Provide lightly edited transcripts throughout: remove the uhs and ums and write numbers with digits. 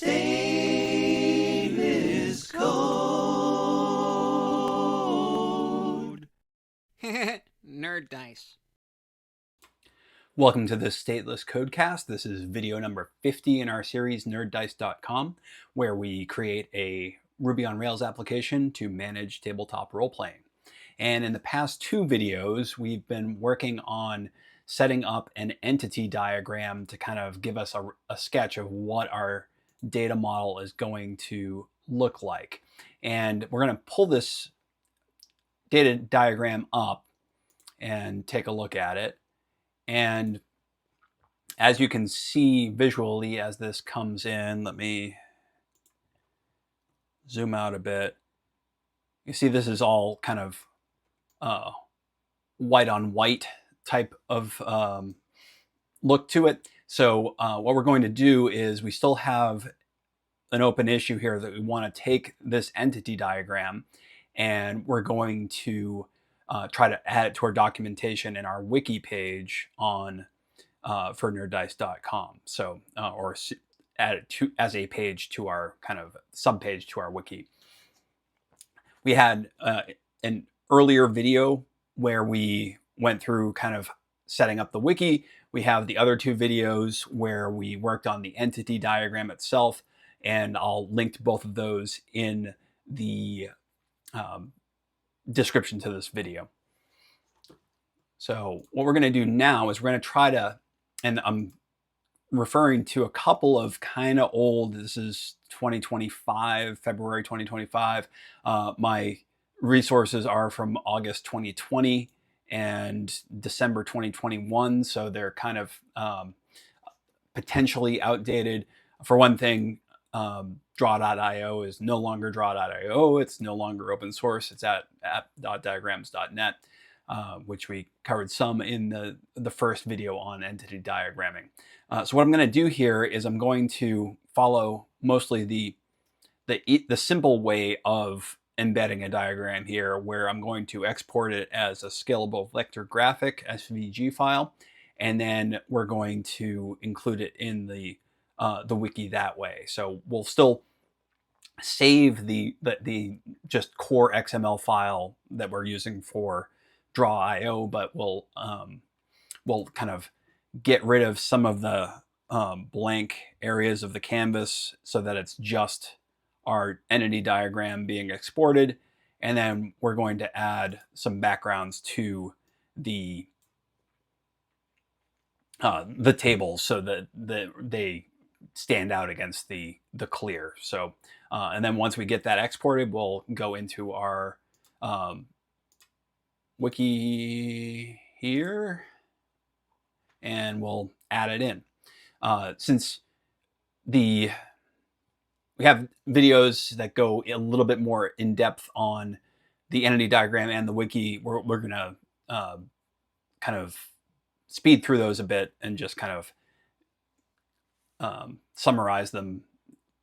Stateless code. Nerd dice. Welcome to the Stateless Codecast. This is video number 50 in our series nerddice.com, where we create a Ruby on Rails application to manage tabletop role-playing. And in the past two videos, we've been working on setting up an entity diagram to kind of give us a sketch of what our data model is going to look like. And we're going to pull this data diagram up and take a look at it. And as you can see visually as this comes in, let me zoom out a bit. You see this is all kind of white on white type of look to it. So what we're going to do is we still have an open issue here that we want to take this entity diagram and we're going to try to add it to our documentation in our wiki page on for nerddice.com. So or add it to as a page to our kind of subpage to our wiki. We had an earlier video where we went through kind of setting up the wiki. We have the other two videos where we worked on the entity diagram itself, and I'll link to both of those in the description to this video. So what we're going to do now is we're going to try to, and I'm referring to a couple of kind of old, this is 2025, February 2025. My resources are from August 2020 and December 2021, so they're kind of potentially outdated. For one thing, draw.io is no longer draw.io. It's no longer open source. It's at app.diagrams.net, which we covered some in the first video on entity diagramming. So what I'm going to do here is I'm going to follow mostly the simple way of embedding a diagram here, where I'm going to export it as a scalable vector graphic SVG file, and then we're going to include it in the wiki that way. So we'll still save the just core XML file that we're using for draw.io, but we'll kind of get rid of some of the blank areas of the canvas so that it's just our entity diagram being exported, and then we're going to add some backgrounds to the tables so that they stand out against the clear. So and then once we get that exported, we'll go into our wiki here and we'll add it in. Since we have videos that go a little bit more in depth on the entity diagram and the wiki, we're going to kind of speed through those a bit and just kind of summarize them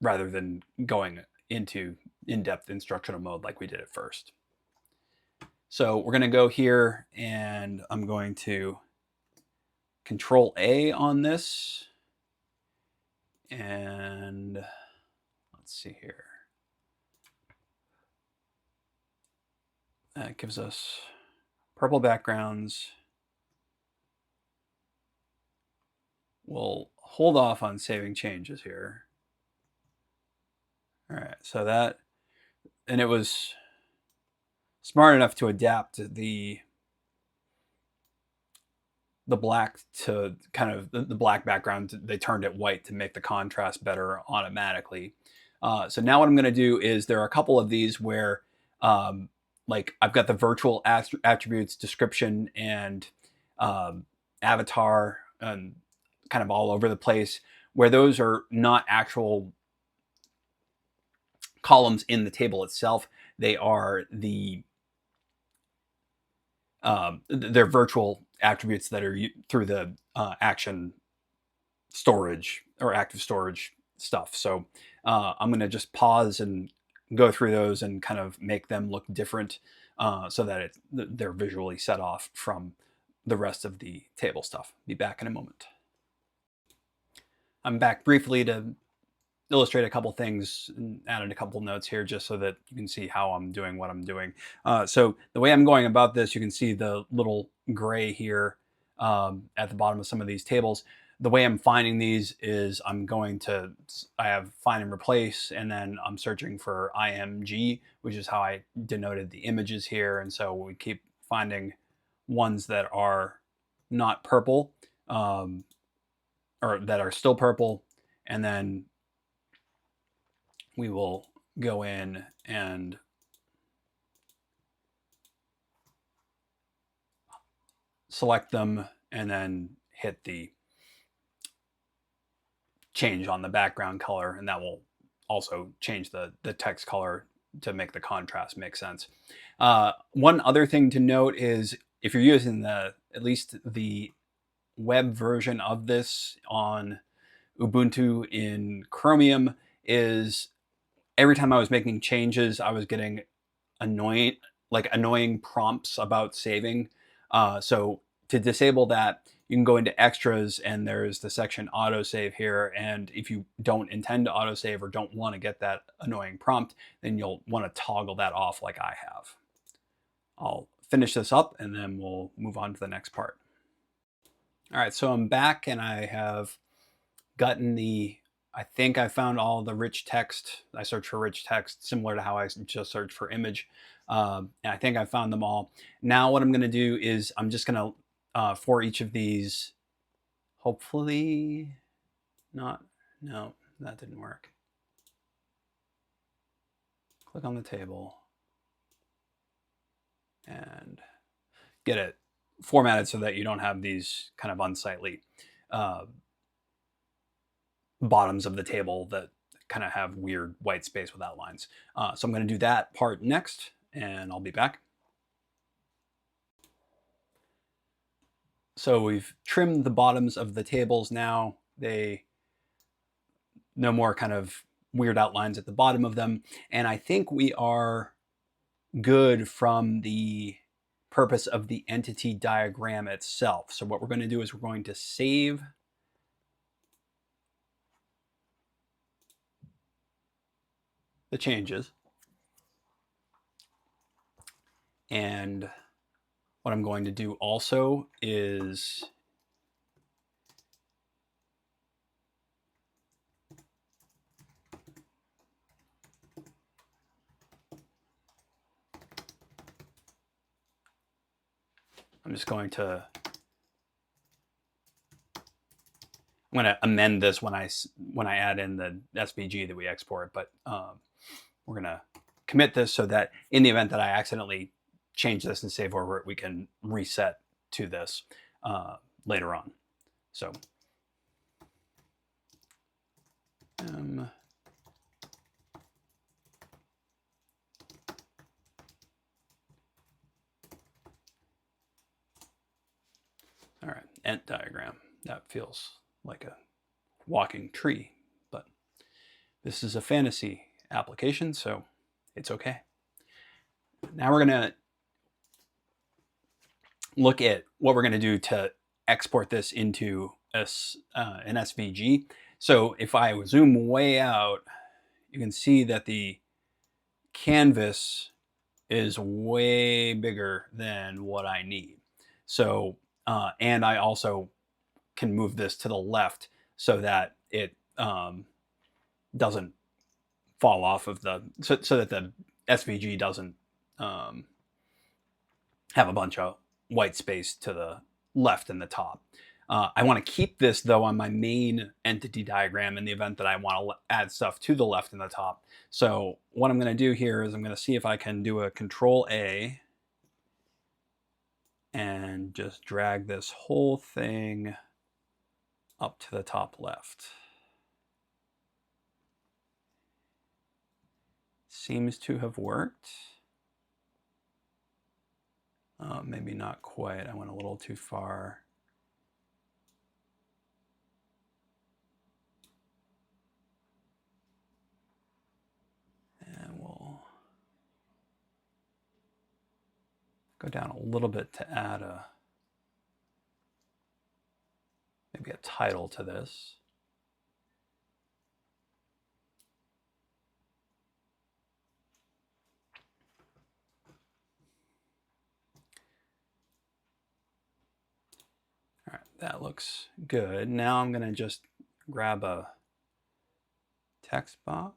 rather than going into in-depth instructional mode like we did at first. So we're going to go here and I'm going to CTRL+A on this, and let's see here. That gives us purple backgrounds. We'll hold off on saving changes here. All right, so that, and it was smart enough to adapt the black to kind of the black background. They turned it white to make the contrast better automatically. So now what I'm going to do is there are a couple of these where like I've got the virtual attributes, description, and avatar, and kind of all over the place, where those are not actual columns in the table itself. They are they're virtual attributes that are through the action storage or active storage stuff. So I'm going to just pause and go through those and kind of make them look different so that they're visually set off from the rest of the table stuff. Be back in a moment. I'm back briefly to illustrate a couple things and added a couple notes here just so that you can see how I'm doing what I'm doing. So the way I'm going about this, you can see the little gray here at the bottom of some of these tables. The way I'm finding these is I have find and replace, and then I'm searching for IMG, which is how I denoted the images here. And so we keep finding ones that are not purple, or that are still purple, and then we will go in and select them and then hit the change on the background color, and that will also change the text color to make the contrast make sense. One other thing to note is if you're using at least the web version of this on Ubuntu in Chromium, is every time I was making changes, I was getting annoying prompts about saving. So to disable that, you can go into extras and there's the section autosave here. And if you don't intend to autosave or don't want to get that annoying prompt, then you'll want to toggle that off like I have. I'll finish this up and then we'll move on to the next part. All right, so I'm back and I have gotten I think I found all the rich text. I searched for rich text, similar to how I just searched for image. And I think I found them all. Now what I'm going to do is I'm just going to, for each of these, hopefully not, no, that didn't work. Click on the table and get it formatted so that you don't have these kind of unsightly bottoms of the table that kind of have weird white space with outlines. So I'm going to do that part next, and I'll be back. So we've trimmed the bottoms of the tables now. No more kind of weird outlines at the bottom of them. And I think we are good from the purpose of the entity diagram itself. So what we're going to do is we're going to save the changes. And what I'm going to do also is I'm going to amend this when I add in the SVG that we export, but we're going to commit this so that in the event that I accidentally change this and save over it, we can reset to this later on. So all right, ent diagram. That feels like a walking tree, but this is a fantasy application, so it's okay. Now we're going to look at what we're going to do to export this into an SVG. So if I zoom way out, you can see that the canvas is way bigger than what I need. So, and I also can move this to the left so that it doesn't fall off of so that the SVG doesn't have a bunch of white space to the left and the top. I want to keep this though on my main entity diagram in the event that I want to add stuff to the left and the top. So what I'm going to do here is I'm going to see if I can do a CTRL+A and just drag this whole thing up to the top left. Seems to have worked. Maybe not quite. I went a little too far. And we'll go down a little bit to add maybe a title to this. that looks good. Now I'm going to just grab a text box.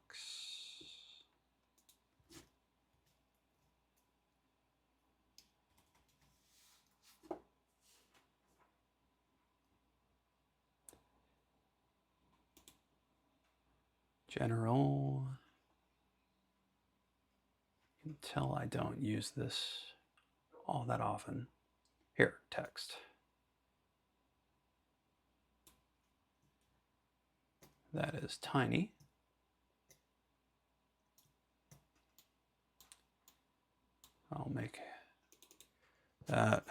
General. You can tell I don't use this all that often. Here, text. That is tiny. I'll make that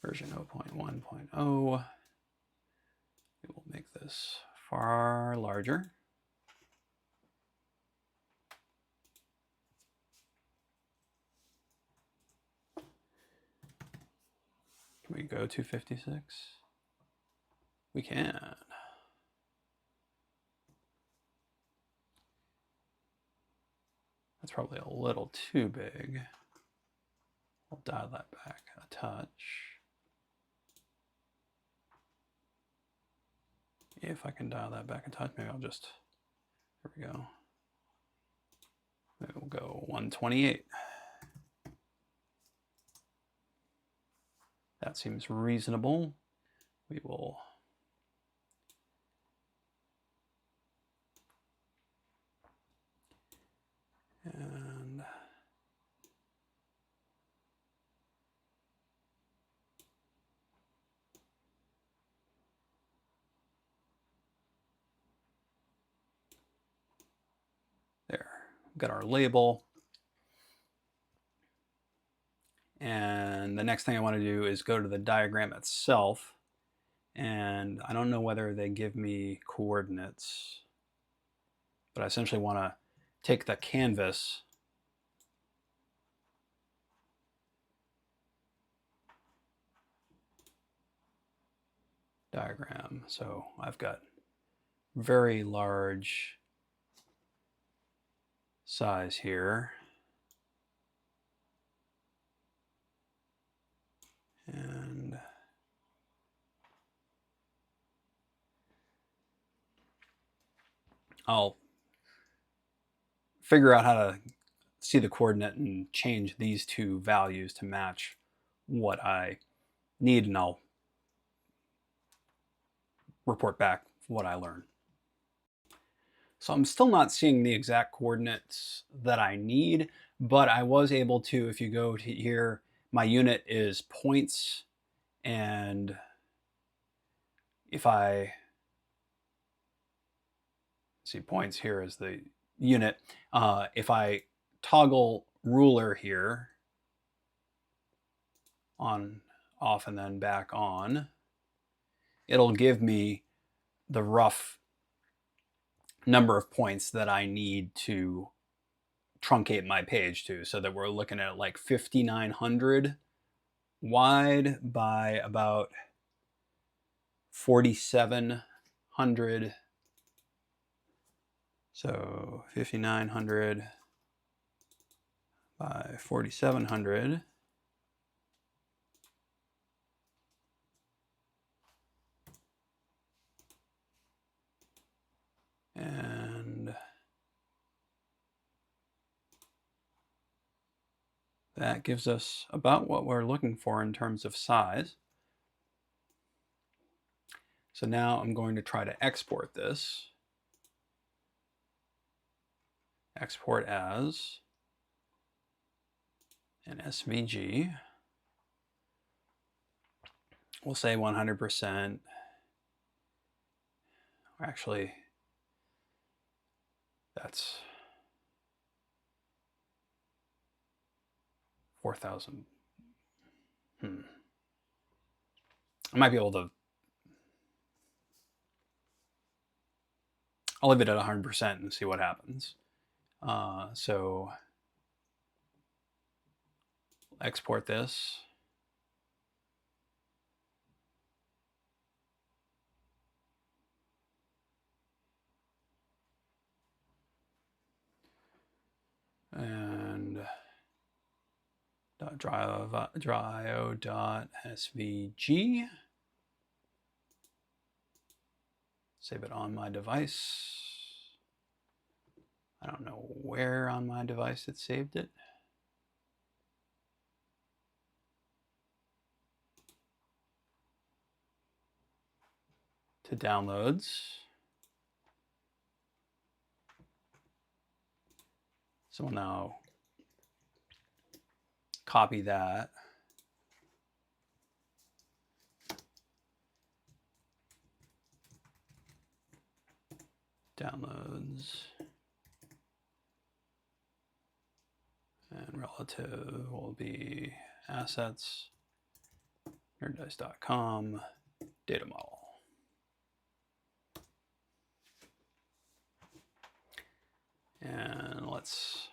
version 0.1.0. We will make this far larger. Can we go to 56? We can. That's probably a little too big. I'll dial that back a touch. If I can dial that back a touch, maybe I'll just, there we go. Maybe we'll go 128. That seems reasonable. We will and there, we've got our label. And the next thing I want to do is go to the diagram itself. And I don't know whether they give me coordinates, but I essentially want to take the canvas diagram. So I've got very large size here. And I'll figure out how to see the coordinate and change these two values to match what I need, and I'll report back what I learn. So I'm still not seeing the exact coordinates that I need, but I was able to, if you go to here, my unit is points, and if I see points here is the unit, if I toggle ruler here, on, off, and then back on, it'll give me the rough number of points that I need to truncate my page to, so that we're looking at like 5,900 wide by about 4,700. So 5,900 by 4,700. And that gives us about what we're looking for in terms of size. So now I'm going to try to export this. Export as an SVG. We'll say 100%. Actually, that's 4,000. I might be able to, I'll leave it at 100% and see what happens. So export this. .drio.svg. Save it on my device. I don't know where on my device it saved it. To downloads. So we'll now copy that. Downloads. And relative will be assets, nerddice.com, data model. And let's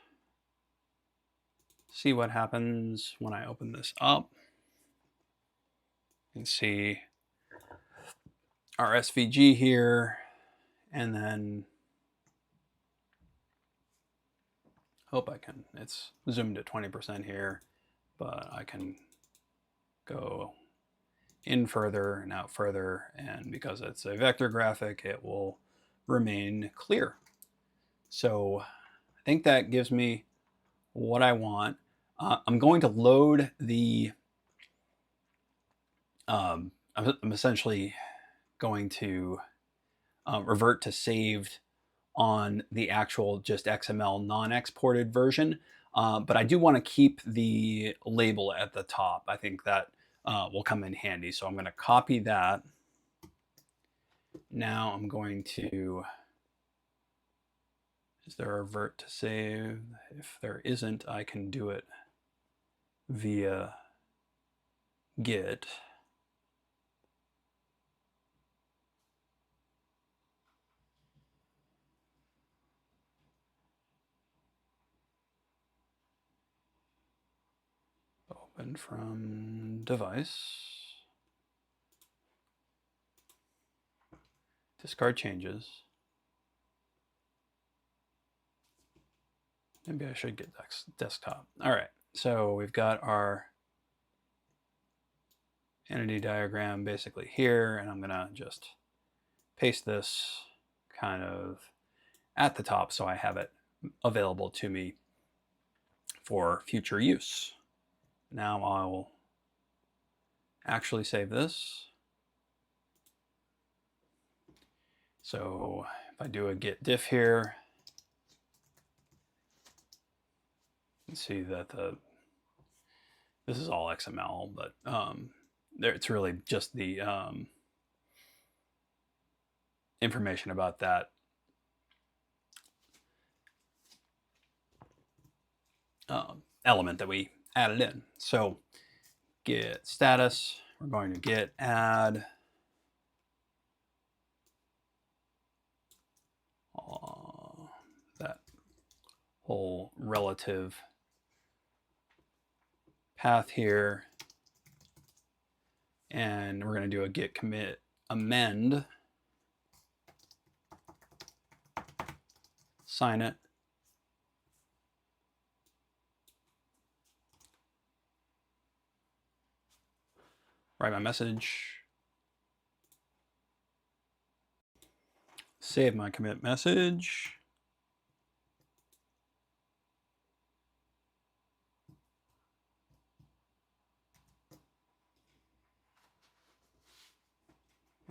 see what happens when I open this up. You can see our SVG here, and then hope I can, it's zoomed at 20% here, but I can go in further and out further, and because it's a vector graphic, it will remain clear. So I think that gives me what I want. I'm going to load the, I'm essentially going to revert to saved on the actual just XML non-exported version. But I do want to keep the label at the top. I think that will come in handy. So I'm going to copy that. Now I'm going to, is there a revert to save? If there isn't, I can do it via Git. Open from device. Discard changes. Maybe I should get desktop. All right, so we've got our entity diagram basically here, and I'm gonna just paste this kind of at the top so I have it available to me for future use. Now I'll actually save this. So if I do a git diff here, you can see that this is all XML, but it's really just the information about that element that we added in. So git status, we're going to git add that whole relative path here, and we're going to do a git commit amend, sign it, write my message, save my commit message,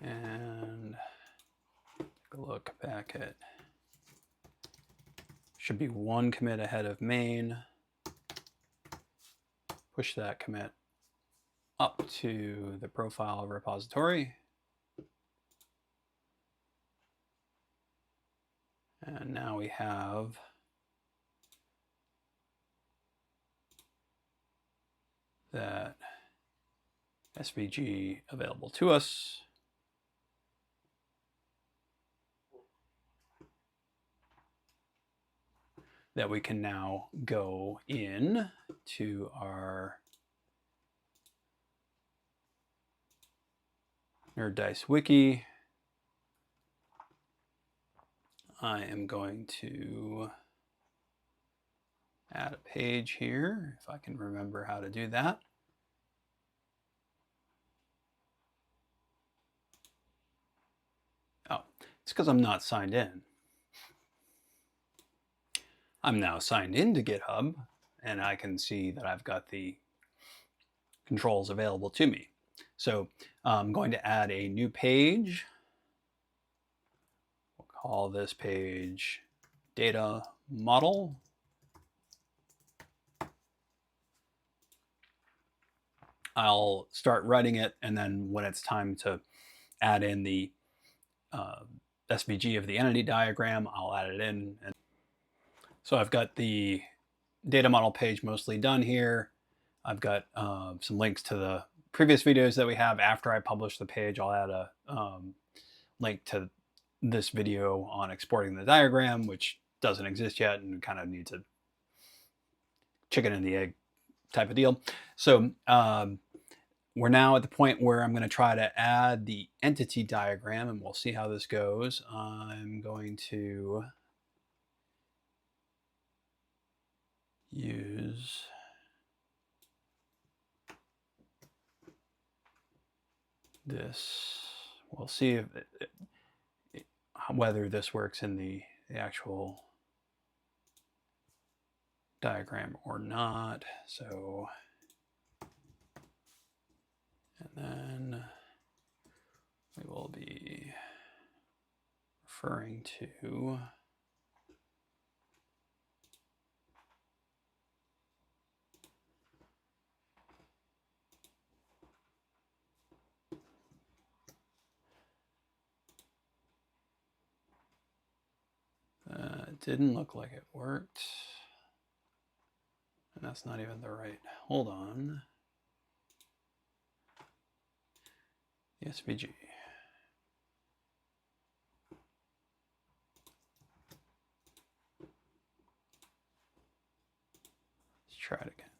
and take a look back at, should be one commit ahead of main, push that commit up to the profile repository, and now we have that SVG available to us. That we can now go in to our Nerd Dice Wiki. I am going to add a page here, if I can remember how to do that. Oh, it's because I'm not signed in. I'm now signed into GitHub, and I can see that I've got the controls available to me. So I'm going to add a new page. We'll call this page data model. I'll start writing it, and then when it's time to add in the SVG of the entity diagram, I'll add it in. And so I've got the data model page mostly done here. I've got some links to the previous videos that we have. After I publish the page, I'll add a link to this video on exporting the diagram, which doesn't exist yet and kind of needs a chicken and the egg type of deal. So we're now at the point where I'm going to try to add the entity diagram, and we'll see how this goes. I'm going to use this. We'll see if whether this works in the actual diagram or not. So, and then we will be referring to it didn't look like it worked. And that's not even the right, hold on. SVG. Let's try it again.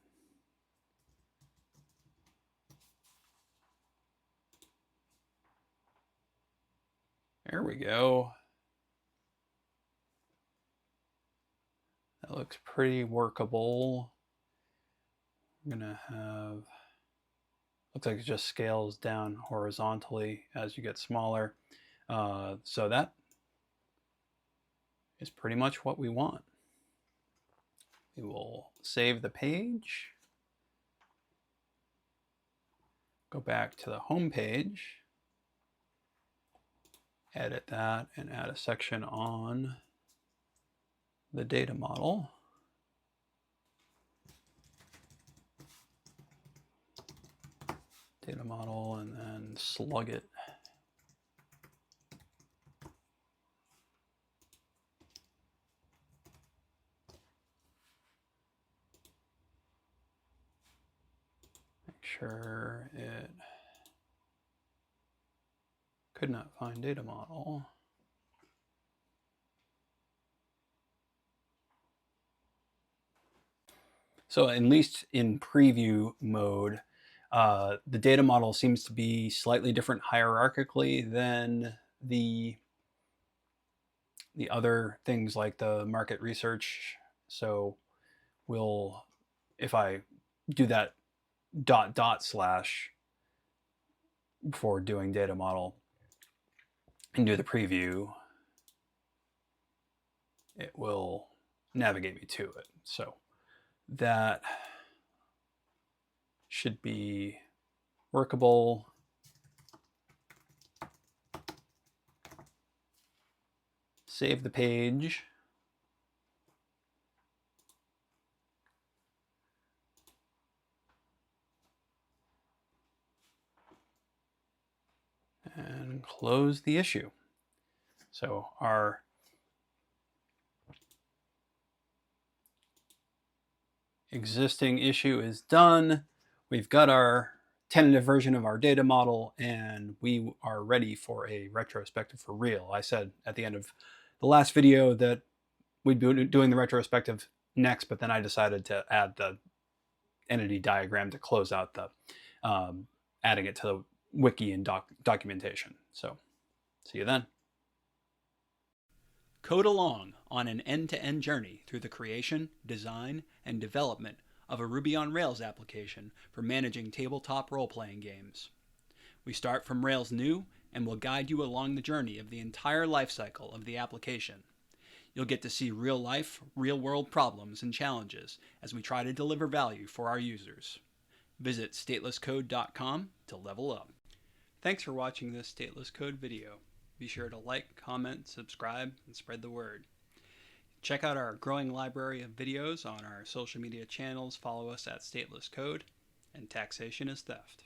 There we go. That looks pretty workable. We're gonna have, looks like it just scales down horizontally as you get smaller. So that is pretty much what we want. We will save the page, go back to the home page, edit that, and add a section on the data model. Data model, and then slug it. Make sure it could not find data model. So at least in preview mode, the data model seems to be slightly different hierarchically than the other things like the market research. So we'll, if I do that / before doing data model and do the preview, it will navigate me to it. So that should be workable. Save the page. And close the issue. So our existing issue is done. We've got our tentative version of our data model, and we are ready for a retrospective for real. I said at the end of the last video that we'd be doing the retrospective next, but then I decided to add the entity diagram to close out the adding it to the wiki and documentation. So see you then. Code along on an end-to-end journey through the creation, design, and development of a Ruby on Rails application for managing tabletop role-playing games. We start from Rails new and will guide you along the journey of the entire lifecycle of the application. You'll get to see real-life, real-world problems and challenges as we try to deliver value for our users. Visit statelesscode.com to level up. Thanks for watching this Stateless Code video. Be sure to like, comment, subscribe, and spread the word. Check out our growing library of videos on our social media channels. Follow us at Stateless Code, and taxation is theft.